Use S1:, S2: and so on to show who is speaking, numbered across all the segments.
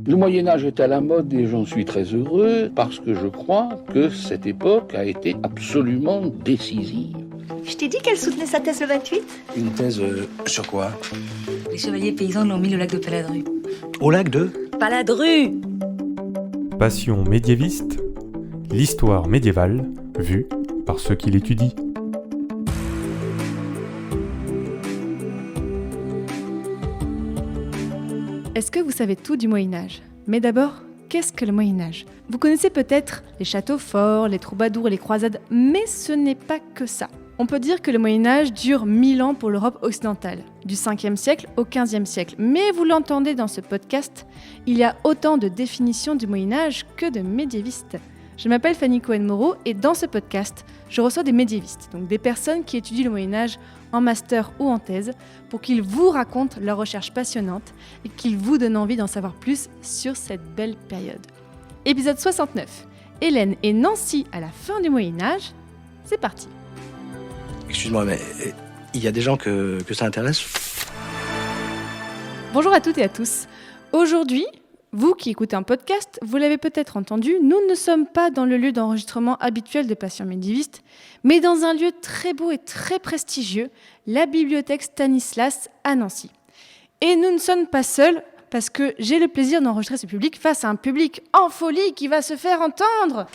S1: Le Moyen-Âge est à la mode et j'en suis très heureux parce que je crois que cette époque a été absolument décisive.
S2: Je t'ai dit qu'elle soutenait sa thèse le 28 ?
S3: Une thèse sur quoi ?
S4: Les chevaliers paysans l'ont mis au lac de Paladru.
S3: Au lac de
S4: Paladru !
S5: Passion médiéviste, l'histoire médiévale vue par ceux qui l'étudient.
S6: Est-ce que vous savez tout du Moyen-Âge ? Mais d'abord, qu'est-ce que le Moyen-Âge ? Vous connaissez peut-être les châteaux forts, les troubadours et les croisades, mais ce n'est pas que ça. On peut dire que le Moyen-Âge dure 1000 ans pour l'Europe occidentale, du 5e siècle au 15e siècle. Mais vous l'entendez dans ce podcast, il y a autant de définitions du Moyen-Âge que de médiévistes. Je m'appelle Fanny Cohen-Moreau et dans ce podcast, je reçois des médiévistes, donc des personnes qui étudient le Moyen-Âge en master ou en thèse, pour qu'ils vous racontent leurs recherches passionnantes et qu'ils vous donnent envie d'en savoir plus sur cette belle période. Épisode 69. Hélène et Nancy à la fin du Moyen-Âge. C'est parti.
S3: Excuse-moi, mais il y a des gens que ça intéresse ?
S6: Bonjour à toutes et à tous. Aujourd'hui, vous qui écoutez un podcast, vous l'avez peut-être entendu, nous ne sommes pas dans le lieu d'enregistrement habituel de Passion médiéviste, mais dans un lieu très beau et très prestigieux, la bibliothèque Stanislas à Nancy. Et nous ne sommes pas seuls, parce que j'ai le plaisir d'enregistrer ce public face à un public en folie qui va se faire entendre.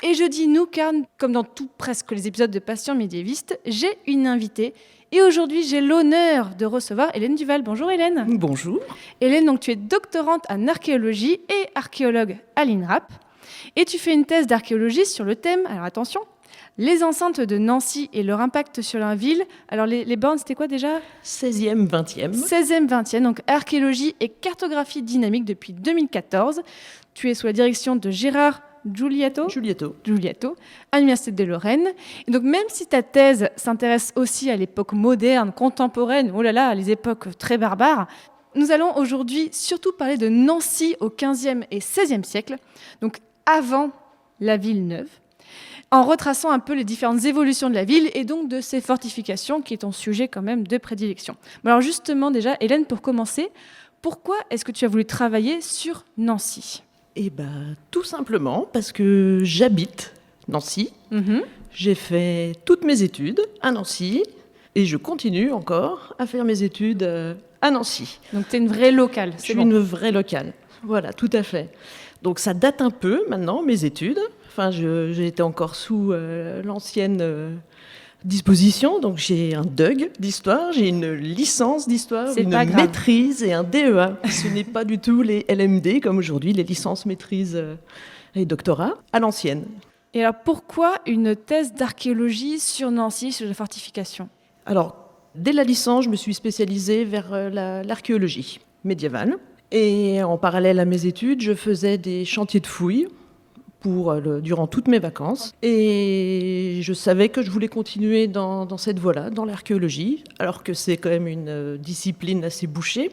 S6: Et je dis nous car, comme dans tout presque les épisodes de Passion médiéviste, j'ai une invitée. Et aujourd'hui, j'ai l'honneur de recevoir Hélène Duval. Bonjour Hélène.
S7: Bonjour.
S6: Hélène, donc, tu es doctorante en archéologie et archéologue à l'INRAP. Et tu fais une thèse d'archéologie sur le thème, alors attention, les enceintes de Nancy et leur impact sur la ville. Alors les bornes, c'était quoi déjà ?
S7: 16e, 20e.
S6: 16e, 20e, donc archéologie et cartographie dynamique depuis 2014. Tu es sous la direction de Gérard Giulietto, à l'Université de Lorraine. Et donc, même si ta thèse s'intéresse aussi à l'époque moderne, contemporaine, oh là là, les époques très barbares, nous allons aujourd'hui surtout parler de Nancy au XVe et XVIe siècle, donc avant la ville neuve, en retraçant un peu les différentes évolutions de la ville et donc de ses fortifications, qui est ton sujet quand même de prédilection. Mais alors justement, déjà, Hélène, pour commencer, pourquoi est-ce que tu as voulu travailler sur Nancy ?
S7: Eh bien, tout simplement parce que j'habite Nancy. J'ai fait toutes mes études à Nancy et je continue encore à faire mes études à Nancy.
S6: Donc, tu es une vraie locale.
S7: Je suis une vraie locale. Voilà, tout à fait. Donc, ça date un peu maintenant, mes études. Enfin, j'ai été encore sous l'ancienne disposition. Donc, j'ai un DUG d'histoire, j'ai une licence d'histoire, une maîtrise et un DEA. Ce n'est pas du tout les LMD, comme aujourd'hui, les licences, maîtrises et doctorats, à l'ancienne.
S6: Et alors, pourquoi une thèse d'archéologie sur Nancy, sur la fortification ?
S7: Alors, dès la licence, je me suis spécialisée vers l'archéologie médiévale. Et en parallèle à mes études, je faisais des chantiers de fouilles durant toutes mes vacances. Et je savais que je voulais continuer dans cette voie-là, dans l'archéologie, alors que c'est quand même une discipline assez bouchée.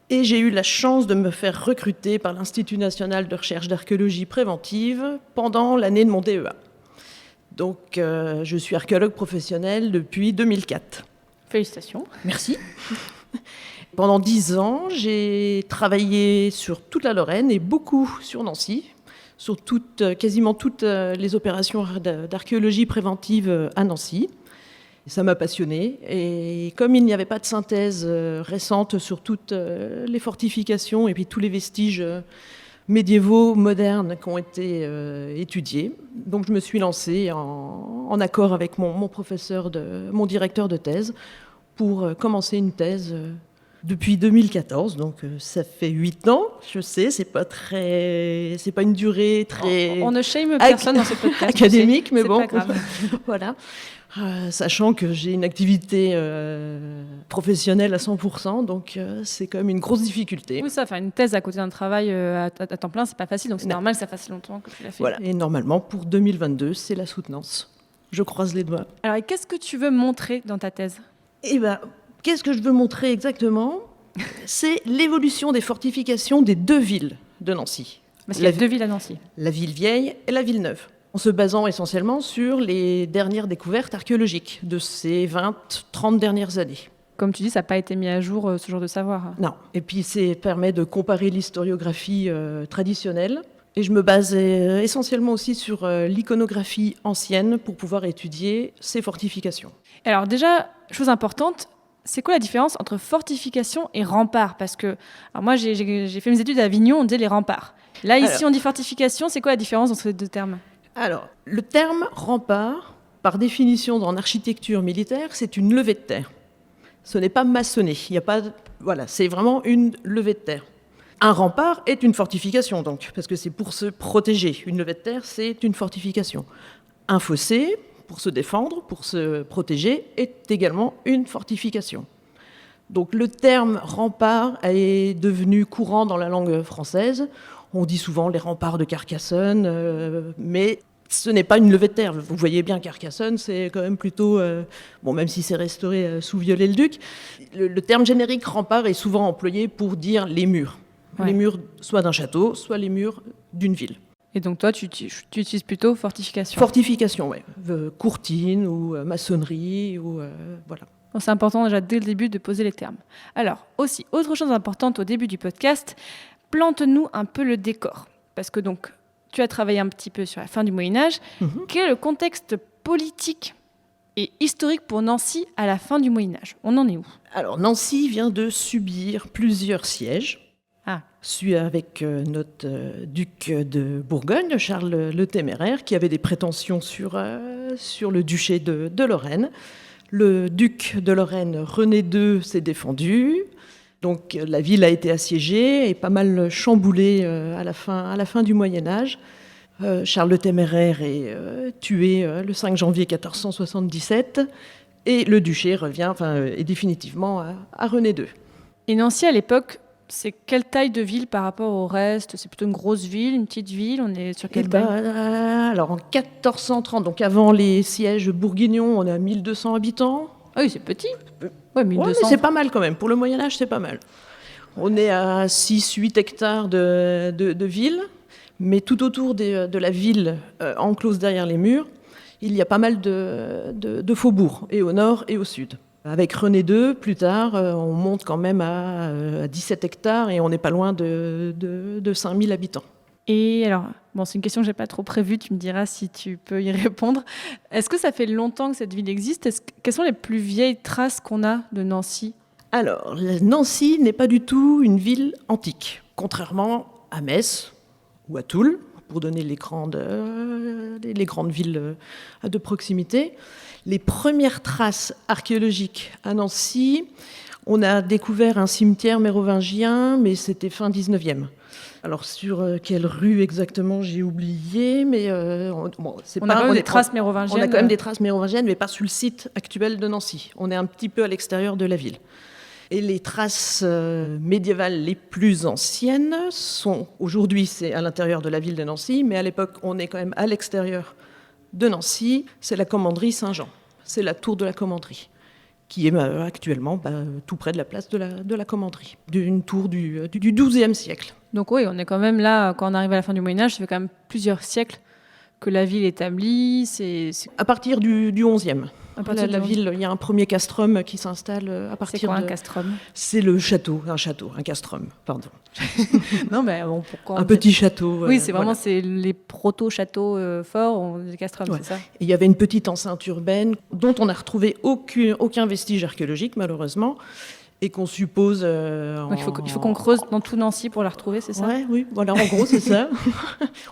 S7: Et j'ai eu la chance de me faire recruter par l'Institut national de recherche d'archéologie préventive pendant l'année de mon DEA. Donc, je suis archéologue professionnelle depuis 2004.
S6: Félicitations.
S7: Merci. Pendant 10 ans, j'ai travaillé sur toute la Lorraine et beaucoup sur Nancy, sur quasiment toutes les opérations d'archéologie préventive à Nancy. Ça m'a passionnée. Et comme il n'y avait pas de synthèse récente sur toutes les fortifications et puis tous les vestiges médiévaux, modernes qui ont été étudiés, donc je me suis lancée en accord avec mon directeur de thèse pour commencer une thèse depuis 2014, donc ça fait 8 ans, je sais, c'est pas une durée très...
S6: On ne shame personne dans ce podcast.
S7: Académique, mais bon,
S6: pas grave.
S7: Voilà. Sachant que j'ai une activité professionnelle à 100%, donc c'est quand même une grosse difficulté.
S6: Oui, ça, faire une thèse à côté d'un travail à temps plein, c'est pas facile, donc c'est normal que ça fasse longtemps que tu l'as fait.
S7: Voilà. Et normalement, pour 2022, c'est la soutenance. Je croise les doigts.
S6: Alors, et qu'est-ce que tu veux montrer dans ta thèse ?
S7: Eh bien, qu'est-ce que je veux montrer exactement ? C'est l'évolution des fortifications des deux villes de Nancy.
S6: Parce qu'il y a deux villes à Nancy.
S7: La ville vieille et la ville neuve. En se basant essentiellement sur les dernières découvertes archéologiques de ces 20-30 dernières années.
S6: comme tu dis, ça n'a pas été mis à jour, ce genre de savoir.
S7: Non. Et puis, ça permet de comparer l'historiographie traditionnelle. Et je me base essentiellement aussi sur l'iconographie ancienne pour pouvoir étudier ces fortifications.
S6: Alors déjà, chose importante, c'est quoi la différence entre fortification et rempart? Parce que alors moi, j'ai fait mes études à Avignon, on disait les remparts. Là, ici, on dit fortification. C'est quoi la différence entre ces deux termes?
S7: Alors, le terme rempart, par définition en architecture militaire, c'est une levée de terre. Ce n'est pas maçonné. Il y a pas, voilà, c'est vraiment une levée de terre. Un rempart est une fortification, donc, parce que c'est pour se protéger. Une levée de terre, c'est une fortification. Un fossé, pour se défendre, pour se protéger, est également une fortification. Donc le terme rempart est devenu courant dans la langue française. On dit souvent les remparts de Carcassonne, mais ce n'est pas une levée de terre. Vous voyez bien, Carcassonne, c'est quand même plutôt... bon, même si c'est restauré sous Viollet-le-Duc, le terme générique rempart est souvent employé pour dire les murs. Ouais. Les murs soit d'un château, soit les murs d'une ville.
S6: Et donc toi, tu utilises plutôt fortification?
S7: Fortification, oui. Courtine ou maçonnerie, ou voilà.
S6: Bon, c'est important déjà dès le début de poser les termes. Alors, aussi, autre chose importante au début du podcast, plante-nous un peu le décor. Parce que donc, tu as travaillé un petit peu sur la fin du Moyen-Âge. Quel est le contexte politique et historique pour Nancy à la fin du Moyen-Âge? On en est où?
S7: Alors, Nancy vient de subir plusieurs sièges. Avec notre duc de Bourgogne, Charles le Téméraire, qui avait des prétentions sur le duché de Lorraine. Le duc de Lorraine, René II, s'est défendu. Donc la ville a été assiégée et pas mal chamboulée à la fin du Moyen-Âge. Charles le Téméraire est tué le 5 janvier 1477 et le duché est définitivement à René II.
S6: Et Nancy, à l'époque, c'est quelle taille de ville par rapport au reste? C'est plutôt une grosse ville, une petite ville? On est sur quelle taille?
S7: Alors en 1430, donc avant les sièges bourguignons, on a 1200 habitants.
S6: Ah oui, c'est petit. Ouais, 1200.
S7: Ouais, mais c'est pas mal quand même. Pour le Moyen-Âge, c'est pas mal. On est à 6-8 hectares de ville, mais tout autour de la ville, enclose derrière les murs, il y a pas mal de faubourgs, et au nord et au sud. Avec René II, plus tard, on monte quand même à 17 hectares et on n'est pas loin de 5000 habitants.
S6: Et alors, bon, c'est une question que je n'ai pas trop prévue, tu me diras si tu peux y répondre. Est-ce que ça fait longtemps que cette ville existe? Quelles sont les plus vieilles traces qu'on a de Nancy?
S7: Alors, Nancy n'est pas du tout une ville antique, contrairement à Metz ou à Toul, pour donner les grandes villes de proximité. Les premières traces archéologiques à Nancy, on a découvert un cimetière mérovingien, mais c'était fin 19e. Alors sur quelle rue exactement, j'ai oublié, mais
S6: on a quand même des traces mérovingiennes.
S7: On a quand même des traces mérovingiennes, mais pas sur le site actuel de Nancy. On est un petit peu à l'extérieur de la ville. Et les traces médiévales les plus anciennes sont, aujourd'hui c'est à l'intérieur de la ville de Nancy, mais à l'époque on est quand même à l'extérieur de Nancy, c'est la commanderie Saint-Jean. C'est la tour de la commanderie, qui est actuellement tout près de la place de la commanderie, d'une tour du XIIe siècle.
S6: Donc oui, on est quand même là, quand on arrive à la fin du Moyen-Âge, ça fait quand même plusieurs siècles que la ville est établie.
S7: À partir du XIe. La ville, il y a un premier castrum qui s'installe à partir de...
S6: C'est quoi un castrum? C'est
S7: le château, un castrum, pardon.
S6: Non, mais bon, pourquoi
S7: un petit château.
S6: Oui, c'est vraiment c'est les proto-châteaux forts, des castrums, ouais. C'est ça?
S7: Et il y avait une petite enceinte urbaine dont on n'a retrouvé aucun vestige archéologique, malheureusement, et qu'on suppose...
S6: Donc il faut qu'on creuse dans tout Nancy pour la retrouver, c'est ça?
S7: Oui, voilà, en gros, c'est ça.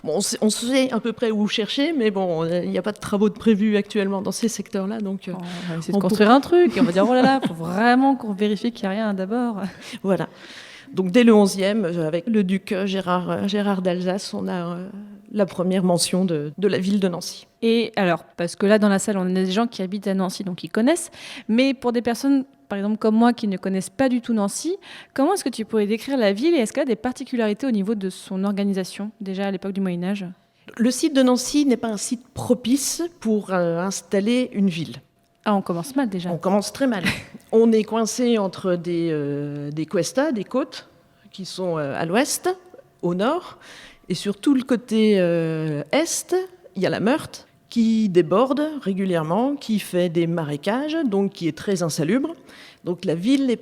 S7: Bon, on sait à peu près où chercher, mais bon, il n'y a pas de travaux de prévus actuellement dans ces secteurs-là. Donc,
S6: on va essayer de construire un truc, et on va dire, oh là là, il faut vraiment qu'on vérifie qu'il n'y a rien d'abord.
S7: Voilà. Donc dès le XIe, avec le duc Gérard d'Alsace, on a la première mention de la ville de Nancy.
S6: Et alors, parce que là, dans la salle, on a des gens qui habitent à Nancy, donc ils connaissent, mais pour des personnes... Par exemple, comme moi, qui ne connaissent pas du tout Nancy, comment est-ce que tu pourrais décrire la ville et est-ce qu'elle a des particularités au niveau de son organisation, déjà à l'époque du Moyen-Âge?
S7: Le site de Nancy n'est pas un site propice pour installer une ville.
S6: Ah, on commence mal déjà.
S7: On commence très mal. On est coincé entre des cuestas, des côtes, qui sont à l'ouest, au nord, et sur tout le côté est, il y a la Meurthe, qui déborde régulièrement, qui fait des marécages, donc qui est très insalubre. Donc la ville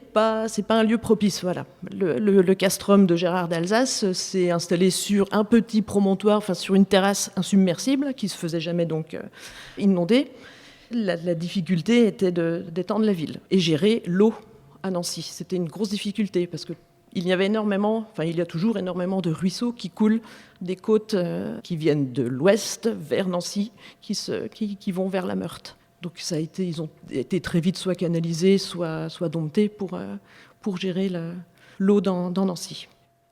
S7: c'est pas un lieu propice. Voilà. Le castrum de Gérard d'Alsace s'est installé sur un petit promontoire, enfin sur une terrasse insubmersible qui se faisait jamais donc inonder. La difficulté était d'étendre la ville et gérer l'eau à Nancy. C'était une grosse difficulté parce que il y avait il y a toujours énormément de ruisseaux qui coulent des côtes qui viennent de l'ouest vers Nancy, qui vont vers la Meurthe. Donc ils ont été très vite soit canalisés, soit domptés pour gérer l'eau dans Nancy.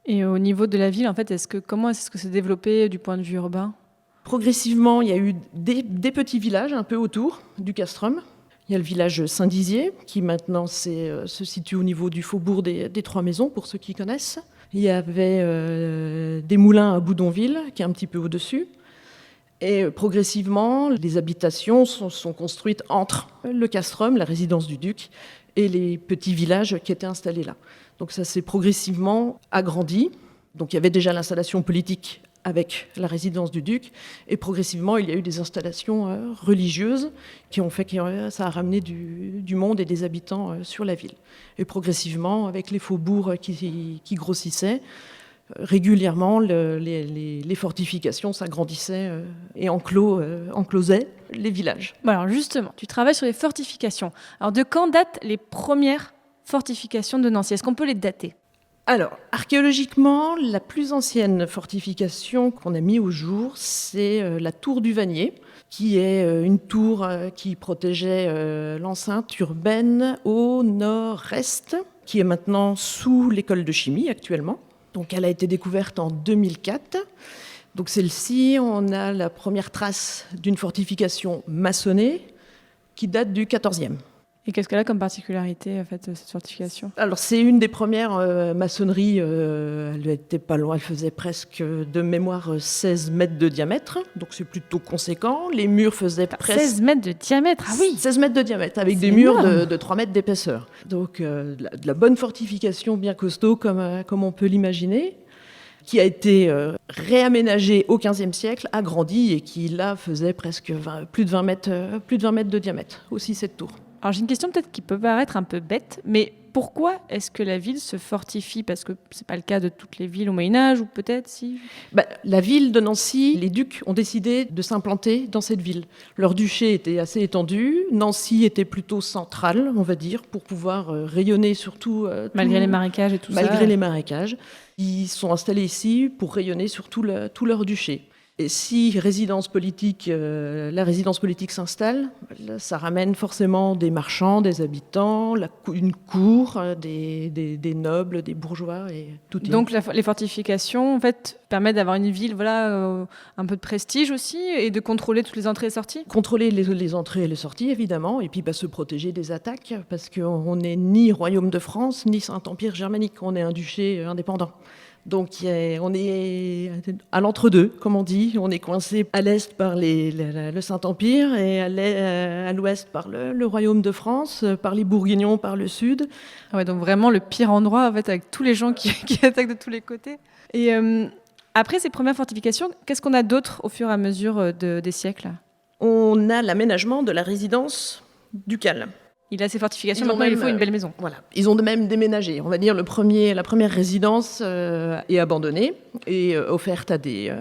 S6: Et au niveau de la ville, en fait, comment est-ce que c'est développé du point de vue urbain ?
S7: Progressivement, il y a eu des petits villages un peu autour du castrum. Il y a le village Saint-Dizier, qui maintenant se situe au niveau du faubourg des Trois Maisons, pour ceux qui connaissent. Il y avait des moulins à Boudonville, qui est un petit peu au-dessus. Et progressivement, les habitations sont construites entre le castrum, la résidence du duc, et les petits villages qui étaient installés là. Donc ça s'est progressivement agrandi. Donc il y avait déjà l'installation politique avec la résidence du duc, et progressivement il y a eu des installations religieuses qui ont fait que ça a ramené du monde et des habitants sur la ville. Et progressivement, avec les faubourgs qui grossissaient, régulièrement les fortifications s'agrandissaient et enclosaient les villages.
S6: Bon, alors justement, tu travailles sur les fortifications. Alors de quand datent les premières fortifications de Nancy ? Est-ce qu'on peut les dater ?
S7: Alors, archéologiquement, la plus ancienne fortification qu'on a mis au jour, c'est la tour du Vanier, qui est une tour qui protégeait l'enceinte urbaine au nord-est, qui est maintenant sous l'école de chimie actuellement. Donc, elle a été découverte en 2004. Donc, celle-ci, on a la première trace d'une fortification maçonnée qui date du XIVe.
S6: Et qu'est-ce qu'elle a comme particularité, en fait, cette fortification ?
S7: Alors, c'est une des premières maçonneries. Elle était pas loin, elle faisait presque de mémoire 16 mètres de diamètre. Donc, c'est plutôt conséquent. Les murs faisaient presque...
S6: 16 mètres de diamètre, ah oui !
S7: 16 mètres de diamètre, avec des murs de 3 mètres d'épaisseur. Donc, de la bonne fortification bien costaud, comme on peut l'imaginer, qui a été réaménagée au XVe siècle, agrandie, et qui, là, faisait presque plus de 20 mètres de diamètre, aussi cette tour.
S6: Alors j'ai une question peut-être qui peut paraître un peu bête, mais pourquoi est-ce que la ville se fortifie ? Parce que ce n'est pas le cas de toutes les villes au Moyen-Âge, ou peut-être si...
S7: La ville de Nancy, les ducs ont décidé de s'implanter dans cette ville. Leur duché était assez étendu, Nancy était plutôt centrale, on va dire, pour pouvoir rayonner surtout...
S6: Malgré les marécages et tout ça.
S7: Malgré les marécages. Ils sont installés ici pour rayonner sur tout leur duché. Et si la résidence politique s'installe, ça ramène forcément des marchands, des habitants, une cour, des nobles, des bourgeois et tout.
S6: Donc les fortifications, en fait, permettent d'avoir une ville, un peu de prestige aussi, et de contrôler toutes les entrées et sorties.
S7: Contrôler les entrées et les sorties, évidemment, et puis se protéger des attaques, parce qu'on n'est ni royaume de France, ni Saint-Empire germanique, on est un duché indépendant. Donc on est à l'entre-deux, comme on dit. On est coincé à l'est par le Saint-Empire et à l'ouest par le royaume de France, par les Bourguignons par le sud.
S6: Ah ouais, donc vraiment le pire endroit, en fait, avec tous les gens qui attaquent de tous les côtés. Et après ces premières fortifications, qu'est-ce qu'on a d'autre au fur et à mesure des siècles ?
S7: On a l'aménagement de la résidence ducale.
S6: Il a ses fortifications, maintenant il faut une belle maison.
S7: Voilà. Ils ont de même déménagé. On va dire la première résidence est abandonnée et offerte à des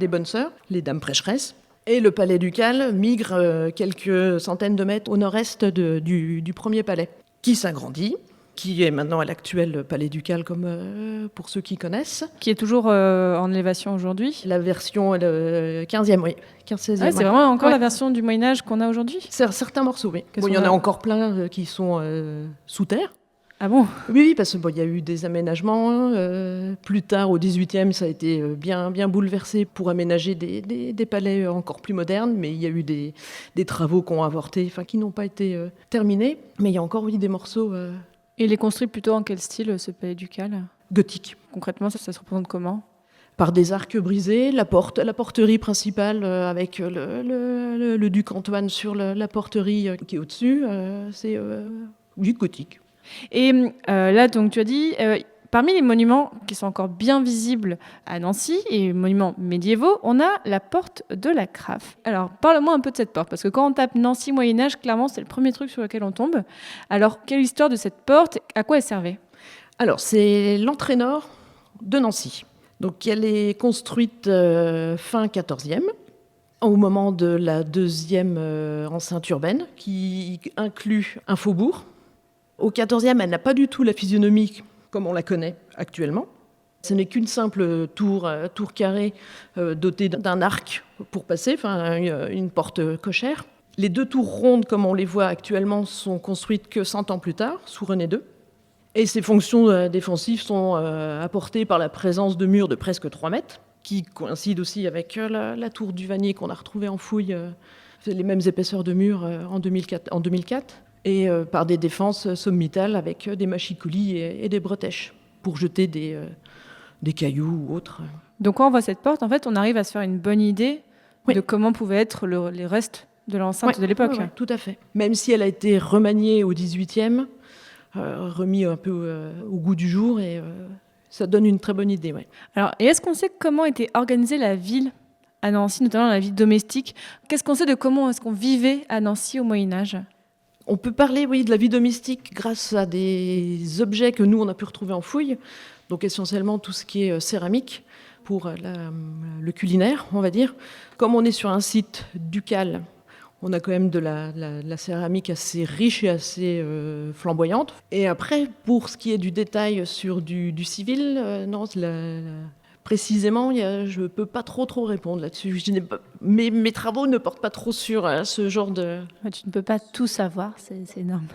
S7: bonnes sœurs, les dames prêcheresses. Et le palais ducal migre quelques centaines de mètres au nord-est du premier palais, qui s'agrandit, qui est maintenant à l'actuel palais ducal, comme pour ceux qui connaissent.
S6: Qui est toujours en élévation aujourd'hui.
S7: La version 15e, oui. 15-16e.
S6: Ouais, c'est vraiment encore la version du Moyen-Âge qu'on a aujourd'hui ?
S7: Certains morceaux, oui. Il y en a encore plein qui sont sous terre.
S6: Ah bon ?
S7: Oui, parce qu'il y a eu des aménagements. Plus tard, au XVIIIe, ça a été bien bouleversé pour aménager des palais encore plus modernes. Mais il y a eu des travaux qui ont avorté, qui n'ont pas été terminés. Mais il y a encore, des morceaux...
S6: Et il est construit plutôt en quel style, ce palais ducal ?
S7: Gothique.
S6: Concrètement, ça se représente comment ?
S7: Par des arcs brisés, la porterie principale avec le duc Antoine sur la porterie qui est au-dessus, c'est gothique.
S6: Et là, donc, tu as dit, Parmi les monuments qui sont encore bien visibles à Nancy et monuments médiévaux, on a la porte de la Craffe. Alors, parle-moi un peu de cette porte, parce que quand on tape Nancy Moyen-Âge, clairement, c'est le premier truc sur lequel on tombe. Alors, quelle est l'histoire de cette porte? À quoi elle servait?
S7: Alors, c'est l'entrée nord de Nancy. Donc, elle est construite fin 14e, au moment de la deuxième enceinte urbaine, qui inclut un faubourg. Au 14e, elle n'a pas du tout la physionomie comme on la connaît actuellement. Ce n'est qu'une simple tour carrée dotée d'un arc pour passer, enfin une porte cochère. Les deux tours rondes, comme on les voit actuellement, sont construites que 100 ans plus tard, sous René II. Et ces fonctions défensives sont apportées par la présence de murs de presque 3 mètres, qui coïncident aussi avec la tour du Vanier qu'on a retrouvée en fouille, les mêmes épaisseurs de murs en 2004. Et par des défenses sommitales avec des machicoulis et des bretèches pour jeter des cailloux ou autres.
S6: Donc quand on voit cette porte, en fait, on arrive à se faire une bonne idée
S7: Oui.
S6: de comment pouvaient être les restes de l'enceinte de l'époque.
S7: Oui, tout à fait. Même si elle a été remaniée au XVIIIe, remis un peu au goût du jour, et ça donne une très bonne idée. Ouais.
S6: Alors, et est-ce qu'on sait comment était organisée la ville à Nancy, notamment la vie domestique? Qu'est-ce qu'on sait de comment est-ce qu'on vivait à Nancy au Moyen-Âge?
S7: On peut parler, oui, de la vie domestique grâce à des objets que nous, on a pu retrouver en fouille. Donc essentiellement tout ce qui est céramique pour le culinaire, on va dire. Comme on est sur un site ducal, on a quand même de la céramique assez riche et assez flamboyante. Et après, pour ce qui est du détail sur du civil, non, précisément, je ne peux pas trop répondre là-dessus. Mes travaux ne portent pas trop sur ce genre de...
S6: Tu ne peux pas tout savoir, c'est énorme.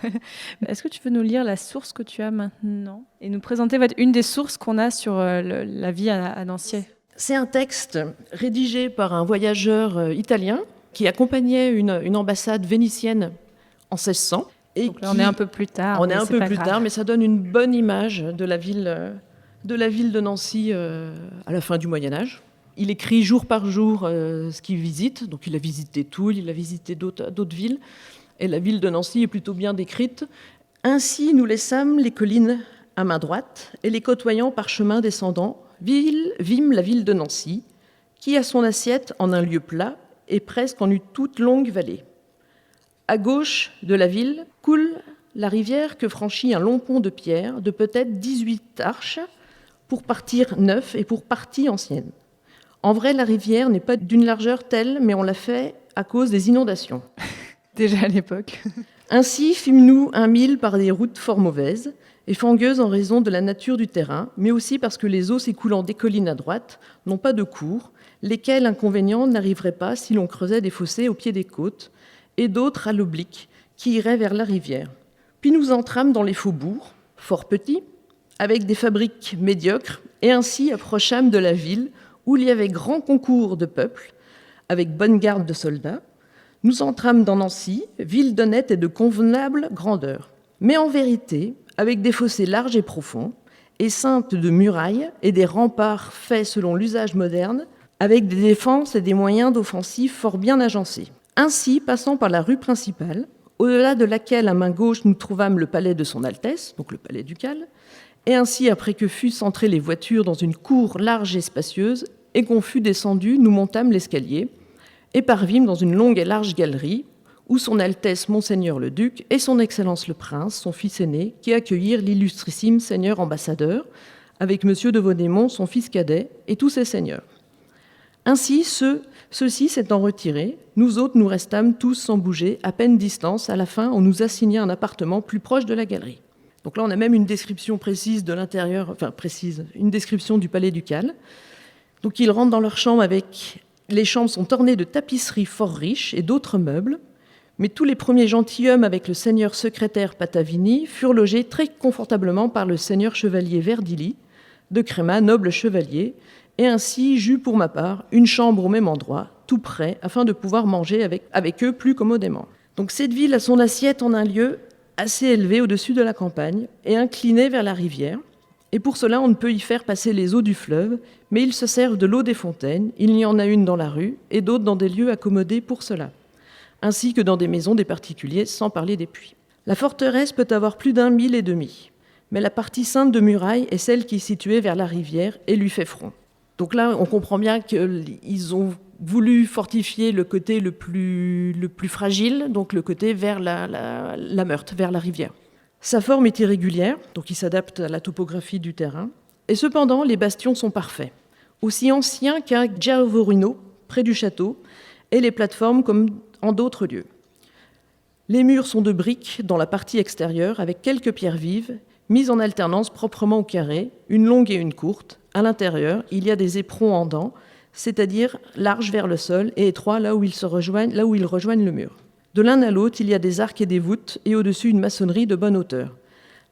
S6: Est-ce que tu veux nous lire la source que tu as maintenant et nous présenter une des sources qu'on a sur la vie à Nancy?
S7: C'est un texte rédigé par un voyageur italien qui accompagnait une ambassade vénitienne en 1600. Et
S6: donc là, on est un peu plus tard.
S7: On est un peu plus tard, mais ça donne une bonne image de la ville de Nancy à la fin du Moyen-Âge. Il écrit jour par jour ce qu'il visite. Donc il a visité Toul, il a visité d'autres villes. Et la ville de Nancy est plutôt bien décrite. Ainsi, nous laissâmes les collines à main droite, et les côtoyant par chemin descendant, vîmes la ville de Nancy, qui a son assiette en un lieu plat, et presque en une toute longue vallée. À gauche de la ville coule la rivière que franchit un long pont de pierre de peut-être 18 arches, pour partir neuf et pour partie ancienne. En vrai, la rivière n'est pas d'une largeur telle, mais on l'a fait à cause des inondations.
S6: Déjà à l'époque.
S7: Ainsi fîmes-nous un mille par des routes fort mauvaises et fangueuses en raison de la nature du terrain, mais aussi parce que les eaux s'écoulant des collines à droite n'ont pas de cours, lesquels inconvénients n'arriveraient pas si l'on creusait des fossés au pied des côtes, et d'autres à l'oblique, qui iraient vers la rivière. Puis nous entrâmes dans les faubourgs, fort petits, avec des fabriques médiocres, et ainsi approchâmes de la ville, où il y avait grand concours de peuple, avec bonne garde de soldats. Nous entrâmes dans Nancy, ville d'honnête et de convenable grandeur, mais en vérité, avec des fossés larges et profonds, et ceintes de murailles et des remparts faits selon l'usage moderne, avec des défenses et des moyens d'offensive fort bien agencés. Ainsi, passant par la rue principale, au-delà de laquelle à main gauche nous trouvâmes le palais de son Altesse, donc le palais ducal, et ainsi, après que fussent entrées les voitures dans une cour large et spacieuse, et qu'on fut descendu, nous montâmes l'escalier, et parvîmes dans une longue et large galerie, où son Altesse Monseigneur le Duc et son Excellence le Prince, son fils aîné, qui accueillirent l'illustrissime Seigneur ambassadeur, avec Monsieur de Vaudémont, son fils cadet, et tous ses seigneurs. Ainsi, ceux-ci s'étant retirés, nous autres nous restâmes tous sans bouger, à peine distance. À la fin, on nous assigna un appartement plus proche de la galerie. Donc là, on a même une description précise de l'intérieur, enfin précise, une description du palais ducal. Donc ils rentrent dans leur chambre avec... Les chambres sont ornées de tapisseries fort riches et d'autres meubles, mais tous les premiers gentilshommes avec le seigneur secrétaire Patavini furent logés très confortablement par le seigneur chevalier Verdilly, de Crémat, noble chevalier, et ainsi j'eus pour ma part une chambre au même endroit, tout près, afin de pouvoir manger avec eux plus commodément. Donc cette ville a son assiette en un lieu assez élevé au-dessus de la campagne et incliné vers la rivière. Et pour cela, on ne peut y faire passer les eaux du fleuve, mais ils se servent de l'eau des fontaines. Il y en a une dans la rue et d'autres dans des lieux accommodés pour cela, ainsi que dans des maisons des particuliers, sans parler des puits. La forteresse peut avoir plus d'1,5 mille, Mais la partie sainte de muraille est celle qui est située vers la rivière et lui fait front. Donc là, on comprend bien qu'ils ont voulu fortifier le côté le plus fragile, donc le côté vers la Meurthe, vers la rivière. Sa forme est irrégulière, donc il s'adapte à la topographie du terrain. Et cependant, les bastions sont parfaits. Aussi anciens qu'à Giavorino, près du château, et les plateformes comme en d'autres lieux. Les murs sont de briques dans la partie extérieure, avec quelques pierres vives, mises en alternance proprement au carré, une longue et une courte. À l'intérieur, il y a des éperons en dents, c'est-à-dire larges vers le sol et étroits là où ils rejoignent le mur. De l'un à l'autre, il y a des arcs et des voûtes, et au-dessus une maçonnerie de bonne hauteur.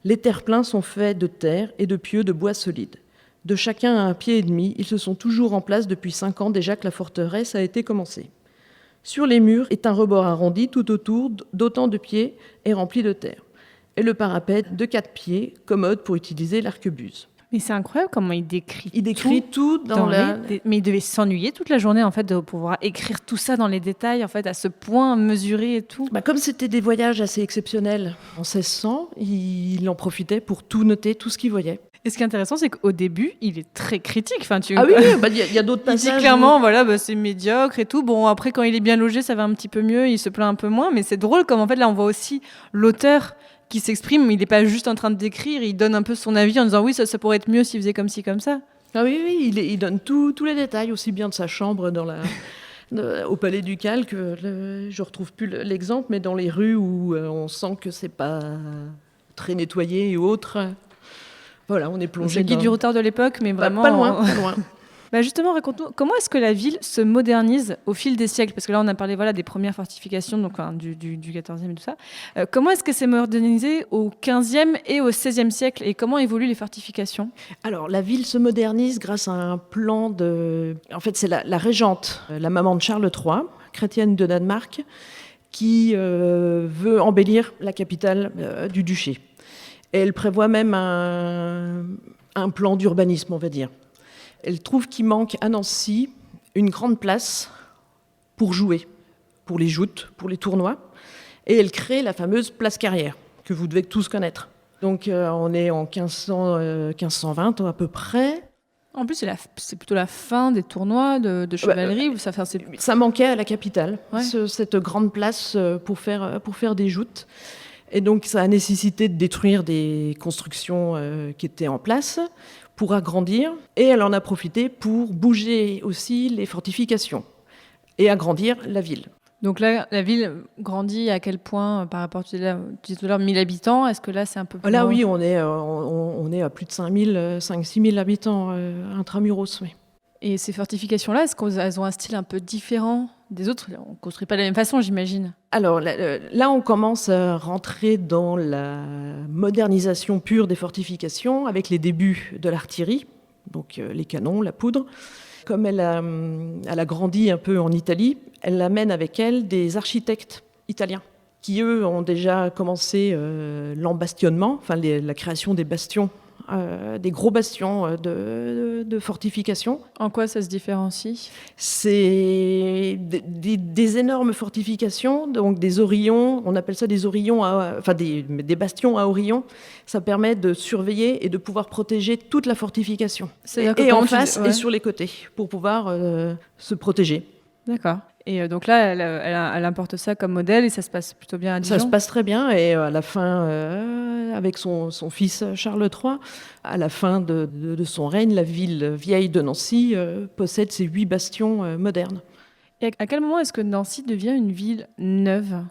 S7: Les terre-pleins sont faits de terre et de pieux de bois solide. De chacun à 1,5 pied, ils se sont toujours en place depuis 5 ans déjà que la forteresse a été commencée. Sur les murs est un rebord arrondi tout autour d'autant de pieds et rempli de terre. Et le parapet de 4 pieds, commode pour utiliser l'arquebuse.
S6: Mais c'est incroyable comment il décrit.
S7: Il décrit tout dans la...
S6: Mais il devait s'ennuyer toute la journée en fait de pouvoir écrire tout ça dans les détails en fait à ce point mesuré et tout.
S7: Comme c'était des voyages assez exceptionnels en 1600, il en profitait pour tout noter, tout ce qu'il voyait.
S6: Et ce qui est intéressant, c'est qu'au début, il est très critique. Enfin,
S7: Ah oui, il y a d'autres passages.
S6: Il dit clairement, c'est médiocre et tout. Bon, après, quand il est bien logé, ça va un petit peu mieux, il se plaint un peu moins. Mais c'est drôle comme en fait, là, on voit aussi l'auteur qui s'exprime. Il n'est pas juste en train de décrire, il donne un peu son avis en disant oui, ça pourrait être mieux s'il faisait comme ci, comme ça.
S7: Ah oui, il donne tous les détails, aussi bien de sa chambre au Palais Ducal que je retrouve plus l'exemple, mais dans les rues où on sent que c'est pas très nettoyé et autres. Voilà, on est plongé.
S6: C'est le guide du retard de l'époque, mais vraiment
S7: pas loin.
S6: Justement, raconte-nous, comment est-ce que la ville se modernise au fil des siècles ? Parce que là, on a parlé des premières fortifications, donc du XIVe et tout ça. Comment est-ce que c'est modernisé au XVe et au XVIe siècle ? Et comment évoluent les fortifications ?
S7: Alors, la ville se modernise grâce à un plan de... En fait, c'est la régente, la maman de Charles III, chrétienne de Danemark, qui veut embellir la capitale du duché. Et elle prévoit même un plan d'urbanisme, on va dire. Elle trouve qu'il manque à Nancy une grande place pour jouer, pour les joutes, pour les tournois. Et elle crée la fameuse place Carrière, que vous devez tous connaître. Donc on est en 1520 à peu près.
S6: En plus, c'est plutôt la fin des tournois de chevalerie.
S7: Ça manquait à la capitale,
S6: ouais.
S7: Cette grande place pour faire des joutes. Et donc ça a nécessité de détruire des constructions qui étaient en place pour agrandir, et elle en a profité pour bouger aussi les fortifications et agrandir la ville.
S6: Donc là, la ville grandit à quel point par rapport, tu disais tout à l'heure, 1000 habitants, est-ce que là c'est un peu plus...
S7: Là oui, on est à plus de 5-6 000 habitants intramuros, oui.
S6: Et ces fortifications-là, est-ce qu'elles ont un style un peu différent des autres ? On ne construit pas de la même façon, j'imagine.
S7: Alors là, on commence à rentrer dans la modernisation pure des fortifications avec les débuts de l'artillerie, donc les canons, la poudre. Comme elle a grandi un peu en Italie, elle amène avec elle des architectes italiens qui, eux, ont déjà commencé l'embastionnement, la création des bastions, des gros bastions de fortification.
S6: En quoi ça se différencie ?
S7: C'est des énormes fortifications, donc des orillons, on appelle ça des orillons, des bastions à orillons. Ça permet de surveiller et de pouvoir protéger toute la fortification. Et en face et sur les côtés, pour pouvoir se protéger.
S6: D'accord. Et donc là, elle importe ça comme modèle et ça se passe plutôt bien à Dijon.
S7: Ça se passe très bien et à la fin, avec son fils Charles III, à la fin de son règne, la ville vieille de Nancy possède ses 8 bastions modernes.
S6: Et à quel moment est-ce que Nancy devient une ville neuve ?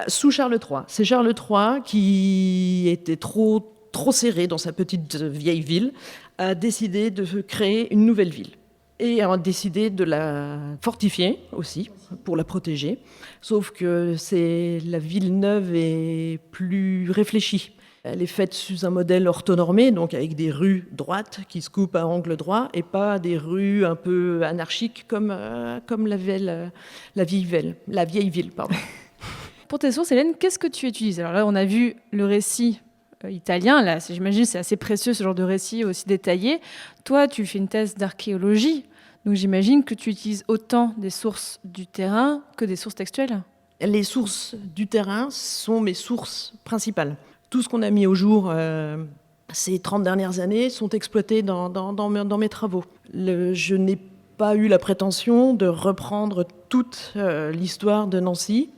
S7: Sous Charles III. C'est Charles III qui était trop serré dans sa petite vieille ville, a décidé de créer une nouvelle ville. Et a décidé de la fortifier aussi, pour la protéger. Sauf que la ville neuve est plus réfléchie. Elle est faite sous un modèle orthonormé, donc avec des rues droites qui se coupent à angle droit, et pas des rues un peu anarchiques comme la vieille ville.
S6: Pour tes sources, Hélène, qu'est-ce que tu utilises ? Alors là, on a vu le récit italien, là, j'imagine c'est assez précieux ce genre de récit aussi détaillé. Toi, tu fais une thèse d'archéologie, donc j'imagine que tu utilises autant des sources du terrain que des sources textuelles.
S7: Les sources du terrain sont mes sources principales. Tout ce qu'on a mis au jour ces 30 dernières années sont exploitées dans mes travaux. Je n'ai pas eu la prétention de reprendre toute l'histoire de Nancy.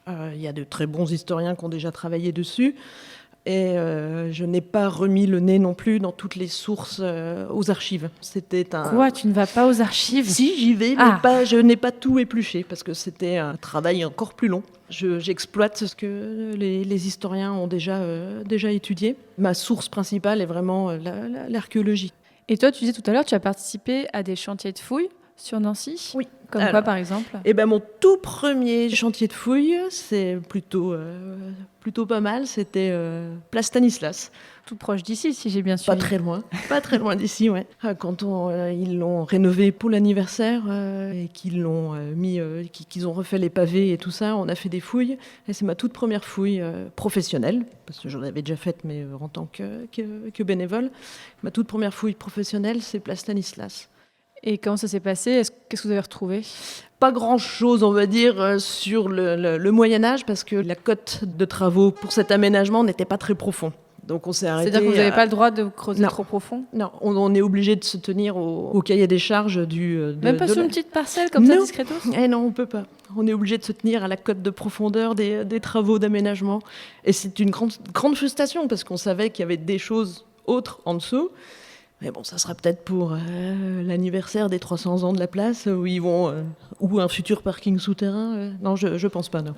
S7: Il y a de très bons historiens qui ont déjà travaillé dessus. Et je n'ai pas remis le nez non plus dans toutes les sources aux archives.
S6: Quoi, tu ne vas pas aux archives?
S7: Si, j'y vais, mais je n'ai pas tout épluché, parce que c'était un travail encore plus long. J'exploite ce que les historiens ont déjà étudié. Ma source principale est vraiment l'archéologie.
S6: Et toi, tu disais tout à l'heure, tu as participé à des chantiers de fouilles sur Nancy?
S7: Oui.
S6: Comme quoi, par exemple?
S7: Mon tout premier chantier de fouilles, c'est plutôt pas mal, c'était Place Stanislas.
S6: Tout proche d'ici, si j'ai bien suivi.
S7: Pas très loin d'ici, ouais. Quand ils l'ont rénové pour l'anniversaire et qu'ils ont refait les pavés et tout ça, on a fait des fouilles. Et c'est ma toute première fouille professionnelle, parce que j'en avais déjà faite, mais en tant que bénévole. Ma toute première fouille professionnelle, c'est Place Stanislas.
S6: Et comment ça s'est passé? Qu'est-ce que vous avez retrouvé?
S7: Pas grand-chose, on va dire, sur le Moyen-Âge, parce que la cote de travaux pour cet aménagement n'était pas très profond. Donc on s'est arrêté.
S6: C'est-à-dire que vous n'avez pas le droit de creuser trop profond?
S7: Non, on est obligé de se tenir au cahier des charges
S6: Même pas sur une petite parcelle comme ça, discretos?
S7: Non, on peut pas. On est obligé de se tenir à la cote de profondeur des travaux d'aménagement. Et c'est une grande frustration, parce qu'on savait qu'il y avait des choses autres en dessous. Mais bon, ça sera peut-être pour l'anniversaire des 300 ans de la place, où ils vont, ou un futur parking souterrain. Non, je pense pas, non.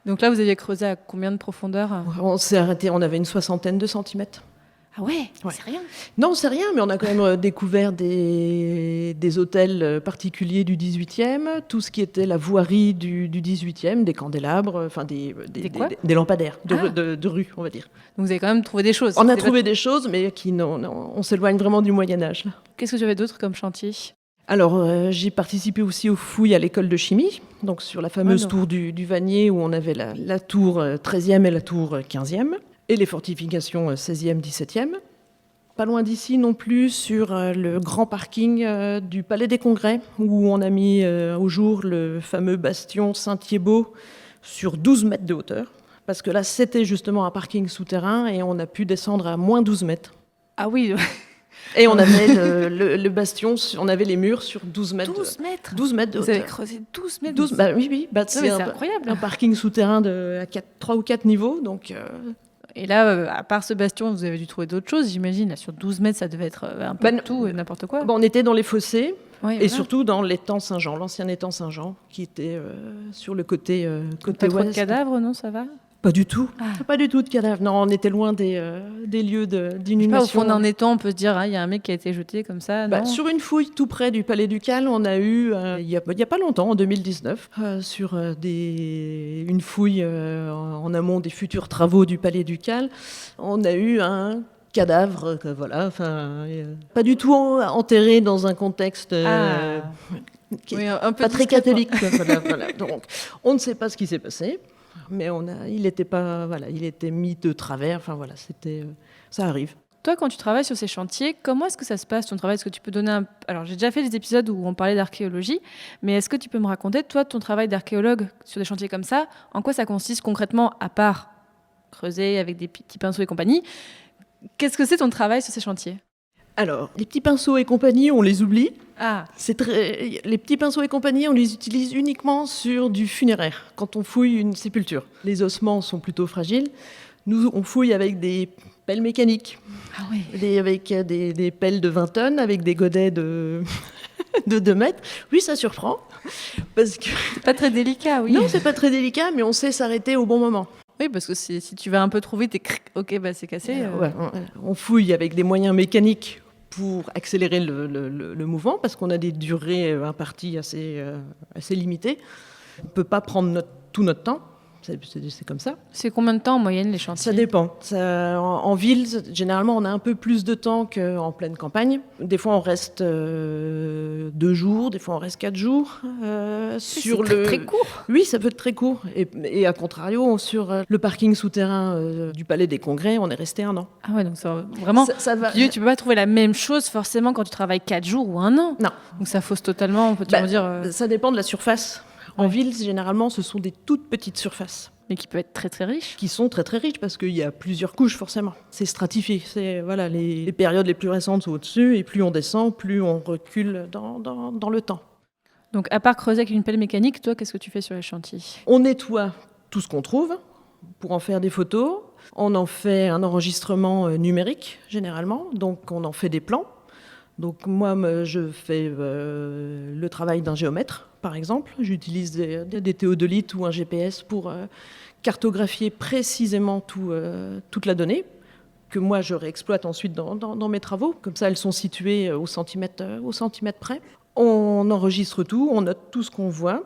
S6: Donc là, vous aviez creusé à combien de profondeur?
S7: On s'est arrêté, on avait une 60aine de centimètres.
S6: Ah ouais. C'est rien.
S7: Non, c'est rien, mais on a quand même découvert des hôtels particuliers du 18e, tout ce qui était la voirie du 18e, des candélabres, enfin des lampadaires de rue, on va dire.
S6: Donc vous avez quand même trouvé des choses.
S7: On a trouvé des choses, mais on s'éloigne vraiment du Moyen-Âge.
S6: Qu'est-ce que j'avais d'autre comme chantier?
S7: Alors, j'ai participé aussi aux fouilles à l'école de chimie, donc sur la fameuse tour du Vanier, où on avait la tour 13e et la tour 15e. Et les fortifications 16e, 17e. Pas loin d'ici non plus, sur le grand parking du Palais des Congrès, où on a mis au jour le fameux bastion Saint-Thiébaut sur 12 mètres de hauteur. Parce que là, c'était justement un parking souterrain et on a pu descendre à moins 12 mètres.
S6: Ah oui.
S7: Et on avait le bastion, on avait les murs sur 12 mètres.
S6: 12 mètres
S7: 12 mètres de
S6: hauteur. Vous avez creusé 12 mètres? Oui. C'est incroyable.
S7: Un parking souterrain à 3 ou 4 niveaux, donc...
S6: Et là, à part ce bastion, vous avez dû trouver d'autres choses, j'imagine. Là, sur 12 mètres, ça devait être un peu de tout et n'importe quoi.
S7: On était dans les fossés,
S6: et
S7: surtout dans l'étang Saint-Jean, l'ancien étang Saint-Jean, qui était sur le côté ouest.
S6: Pas trop de cadavres, non, ça va?
S7: Pas du tout. Pas du tout de cadavres. Non, on était loin des lieux d'inhumation.
S6: Au fond d'un étang, on peut se dire, il y a un mec qui a été jeté comme ça. Non
S7: sur une fouille tout près du Palais Ducal, on a eu, il y a pas longtemps, en 2019, sur une fouille en amont des futurs travaux du Palais Ducal, on a eu un cadavre, pas du tout enterré dans un contexte un peu pas très catholique. Voilà. Donc, on ne sait pas ce qui s'est passé. Mais il était mis de travers. Enfin voilà, ça arrive.
S6: Toi, quand tu travailles sur ces chantiers, comment est-ce que ça se passe ton travail? Est-ce que tu peux donner Alors, j'ai déjà fait des épisodes où on parlait d'archéologie, mais est-ce que tu peux me raconter, toi, ton travail d'archéologue sur des chantiers comme ça, en quoi ça consiste concrètement, à part creuser avec des petits pinceaux et compagnie? Qu'est-ce que c'est ton travail sur ces chantiers?
S7: Alors, les petits pinceaux et compagnie, on les oublie. Les petits pinceaux et compagnie, on les utilise uniquement sur du funéraire, quand on fouille une sépulture. Les ossements sont plutôt fragiles. Nous, on fouille avec des pelles mécaniques, avec des pelles de 20 tonnes, avec des godets de 2 mètres. Oui, ça surprend. Parce que...
S6: C'est pas très délicat, oui.
S7: Non, c'est pas très délicat, mais on sait s'arrêter au bon moment.
S6: Oui, parce que si tu vas un peu trop vite, c'est cassé.
S7: On fouille avec des moyens mécaniques pour accélérer le mouvement, parce qu'on a des durées imparties assez limitées. On ne peut pas prendre tout notre temps. C'est comme ça.
S6: C'est combien de temps en moyenne les chantiers?
S7: Ça dépend. En ville, généralement, on a un peu plus de temps qu'en pleine campagne. Des fois, on reste 2 jours, des fois, on reste 4 jours.
S6: C'est très court.
S7: Oui, ça peut être très court. Et à contrario, sur le parking souterrain du Palais des Congrès, on est resté 1 an.
S6: Ah ouais, donc vraiment,
S7: ça va.
S6: Tu peux pas trouver la même chose forcément quand tu travailles 4 jours ou 1 an.
S7: Non.
S6: Donc ça fausse totalement, on peut dire...
S7: Ça dépend de la surface. En ville, généralement, ce sont des toutes petites surfaces.
S6: mais qui peut être très très riche.
S7: Qui sont très très riches parce qu'il y a plusieurs couches forcément. C'est stratifié. C'est, voilà, les périodes les plus récentes sont au-dessus et plus on descend, plus on recule dans le temps.
S6: Donc à part creuser avec une pelle mécanique, toi, qu'est-ce que tu fais sur les chantiers ?
S7: On nettoie tout ce qu'on trouve pour en faire des photos. On en fait un enregistrement numérique généralement, donc on en fait des plans. Donc moi, je fais le travail d'un géomètre, par exemple. J'utilise des théodolites ou un GPS pour cartographier précisément toute la donnée, que moi je réexploite ensuite dans mes travaux. Comme ça, elles sont situées au centimètre près. On enregistre tout, on note tout ce qu'on voit.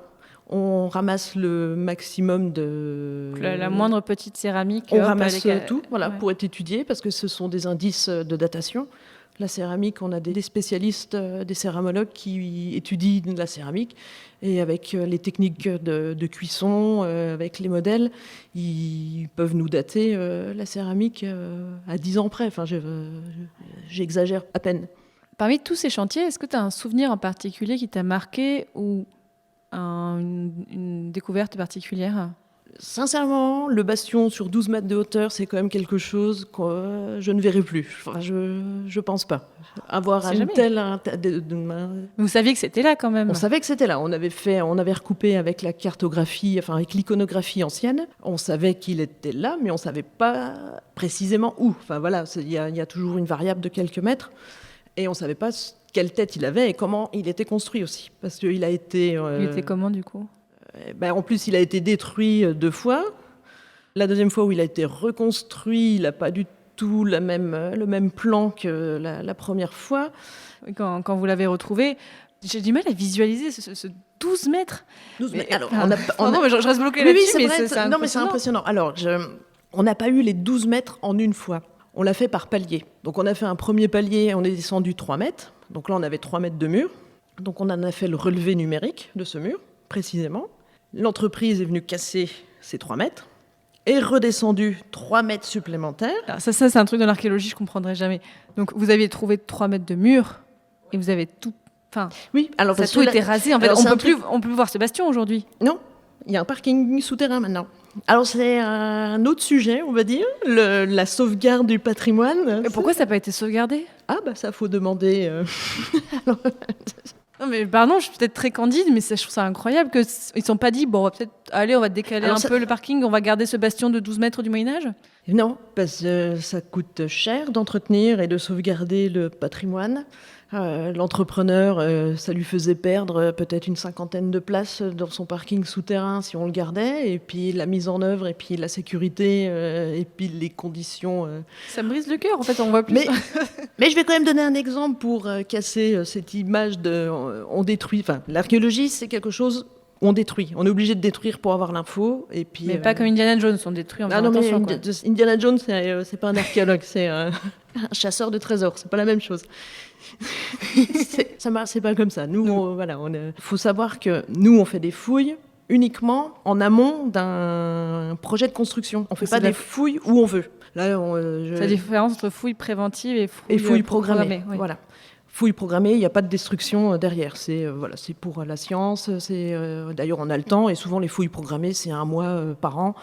S7: On ramasse le maximum de...
S6: La moindre petite céramique.
S7: On ramasse tout,
S6: ouais.
S7: pour être étudié, parce que ce sont des indices de datation. La céramique, on a des spécialistes, des céramologues qui étudient la céramique. Et avec les techniques de cuisson, avec les modèles, ils peuvent nous dater la céramique à 10 ans près. Enfin, j'exagère à peine.
S6: Parmi tous ces chantiers, est-ce que tu as un souvenir en particulier qui t'a marqué ou une découverte particulière ?
S7: Sincèrement, le bastion sur 12 mètres de hauteur, c'est quand même quelque chose que je ne verrai plus. Enfin, je pense pas. Avoir un tel...
S6: Vous saviez que c'était là quand même.
S7: On savait que c'était là. On avait recoupé avec la cartographie, enfin avec l'iconographie ancienne. On savait qu'il était là, mais on savait pas précisément où. Enfin voilà, il y a toujours une variable de quelques mètres. Et on savait pas quelle tête il avait et comment il était construit aussi. Parce qu'il a été...
S6: Il était comment du coup ?
S7: En plus, il a été détruit 2 fois. La deuxième fois où il a été reconstruit, il n'a pas du tout le même plan que la première fois.
S6: Quand vous l'avez retrouvé, j'ai du mal à visualiser ce 12 mètres.
S7: 12 mètres. Alors,
S6: non, mais je reste bloquée là-dessus, mais c'est impressionnant.
S7: Non, mais c'est impressionnant. Alors, on n'a pas eu les 12 mètres en une fois. On l'a fait par palier. Donc, on a fait un premier palier, on est descendu 3 mètres. Donc là, on avait 3 mètres de mur. Donc, on en a fait le relevé numérique de ce mur, précisément. L'entreprise est venue casser ces 3 mètres et redescendu 3 mètres supplémentaires.
S6: Alors ça c'est un truc de l'archéologie, je ne comprendrai jamais. Donc, vous aviez trouvé 3 mètres de mur et vous avez tout... Enfin,
S7: oui, alors
S6: ça a tout été rasé. En fait, on peut plus voir ce bastion aujourd'hui.
S7: Non, il y a un parking souterrain maintenant. Alors, c'est un autre sujet, on va dire, la sauvegarde du patrimoine.
S6: Et pourquoi ça n'a pas été sauvegardé ?
S7: Ah, ça, faut demander... Alors...
S6: Non mais pardon, je suis peut-être très candide, mais je trouve ça incroyable qu'ils ne se sont pas dit, bon, on va décaler peu le parking, on va garder ce bastion de 12 mètres du Moyen-Âge ?
S7: Non, parce que ça coûte cher d'entretenir et de sauvegarder le patrimoine. L'entrepreneur, ça lui faisait perdre peut-être une 50aine de places dans son parking souterrain si on le gardait, et puis la mise en œuvre, et puis la sécurité, et puis les conditions...
S6: Ça me brise le cœur, en fait, on voit plus.
S7: Mais je vais quand même donner un exemple pour casser cette image de... on détruit... Enfin, l'archéologie, c'est quelque chose... On détruit. On est obligé de détruire pour avoir l'info. Et puis,
S6: mais pas comme Indiana Jones, on détruit en faisant attention.
S7: Indiana Jones, c'est pas un archéologue, c'est un chasseur de trésors. C'est pas la même chose. C'est pas comme ça. Nous, faut savoir que nous, on fait des fouilles uniquement en amont d'un projet de construction. On fait pas des fouilles où on veut. Là,
S6: c'est la différence entre fouilles préventives et
S7: fouilles programmées.
S6: Oui.
S7: Voilà. Fouilles programmées, il n'y a pas de destruction derrière. C'est pour la science. D'ailleurs, on a le temps. Et souvent, les fouilles programmées, c'est 1 mois par an.